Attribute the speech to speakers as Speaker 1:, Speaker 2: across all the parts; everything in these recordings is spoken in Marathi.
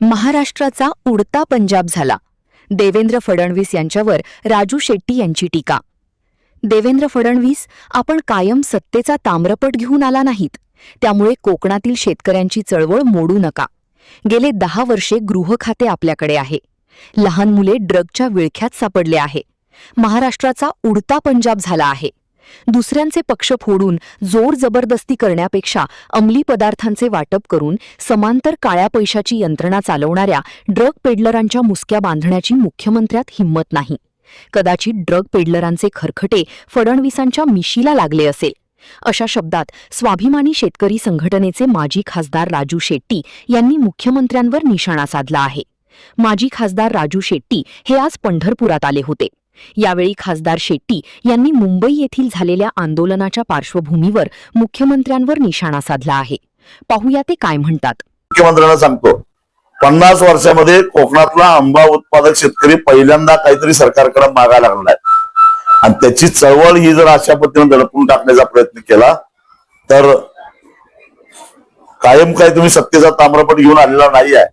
Speaker 1: महाराष्ट्राचा उडता पंजाब झाला. देवेंद्र फडणवीस यांच्यावर राजू शेट्टी यांची टीका. देवेंद्र फडणवीस, आपण कायम सत्तेचा ताम्रपट घेऊन आला नाहीत, त्यामुळे कोकणातील शेतकऱ्यांची चळवळ मोडू नका. गेले 10 वर्षे गृह खाते आपल्याकडे आहे. लहान मुले ड्रगच्या विळख्यात सापडले आहे. महाराष्ट्राचा उडता पंजाब झाला आहे. दुसऱ्यांचे पक्ष फोडून जोर जबरदस्ती करण्यापेक्षा अंमली पदार्थांचे वाटप करून समांतर काळ्या पैशाची यंत्रणा चालवणाऱ्या ड्रग पेडलरांच्या मुसक्या बांधण्याची मुख्यमंत्र्यात हिंमत नाही. कदाचित ड्रग पेडलरांचे खरखटे फडणवीसांच्या मिशीला लागले असेल. अशा शब्दात स्वाभिमानी शेतकरी संघटनेचे माजी खासदार राजू शेट्टी यांनी मुख्यमंत्र्यांवर निशाणा साधला आहे. माजी खासदार राजू शेट्टी हे आज पंढरपुरात आले होते. यावेळी खासदार शेट्टी यांनी मुंबई येथील झालेल्या आंदोलनाच्या पार्श्वभूमीवर मुख्यमंत्र्यांवर निशाणा साधला आहे. पाहूया ते काय म्हणतात.
Speaker 2: मुख्यमंत्र्यांना सांगतो, 50 वर्षामध्ये कोकणातला आंबा उत्पादक शेतकरी पहिल्यांदा काहीतरी सरकारकडे मागायला लागलाय आणि त्याची चळवळ ही जर अशा पद्धतीने दडपून टाकण्याचा प्रयत्न केला तर कायम काही तुम्ही सत्तेचा ताम्रपट घेऊन आलेला नाही आहे,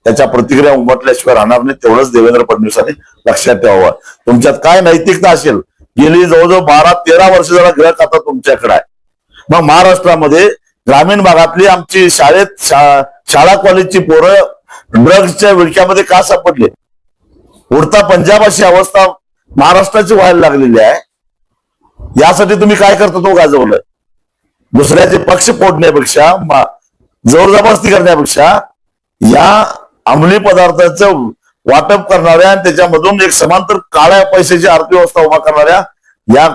Speaker 2: त्याच्या प्रतिक्रिया उमटल्याशिवाय राहणार नाही. तेवढंच देवेंद्र फडणवीसांनी लक्षात ठेवावं. तुमच्यात काय नैतिकता असेल? गेली जवळजवळ 12-13 वर्ष जरा ग्रह खाता तुमच्याकडे आहे. मग महाराष्ट्रामध्ये ग्रामीण भागातली आमची शाळा कॉलेजची पोरं ड्रग्सच्या विळख्यामध्ये का सापडले? उडता पंजाब अशी अवस्था महाराष्ट्राची व्हायला लागलेली आहे. यासाठी तुम्ही काय करता? तो गाजवलं. दुसऱ्याचे पक्ष फोडण्यापेक्षा, जोर जबरदस्ती करण्यापेक्षा या अंमली पदार्थांचं वाटप करणाऱ्या आणि त्याच्यामधून एक समांतर काळ्या पैशाची अर्थव्यवस्था उभा करणाऱ्या या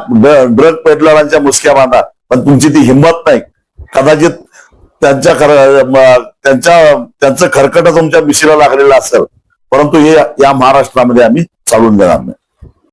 Speaker 2: ड्रग पेडलरांच्या मुसक्या बांधा. पण तुमची ती हिंमत नाही. कदाचित त्यांचं खरकट तुमच्या मिशीला लागलेलं असेल, परंतु हे या महाराष्ट्रामध्ये आम्ही चालून देणार नाही.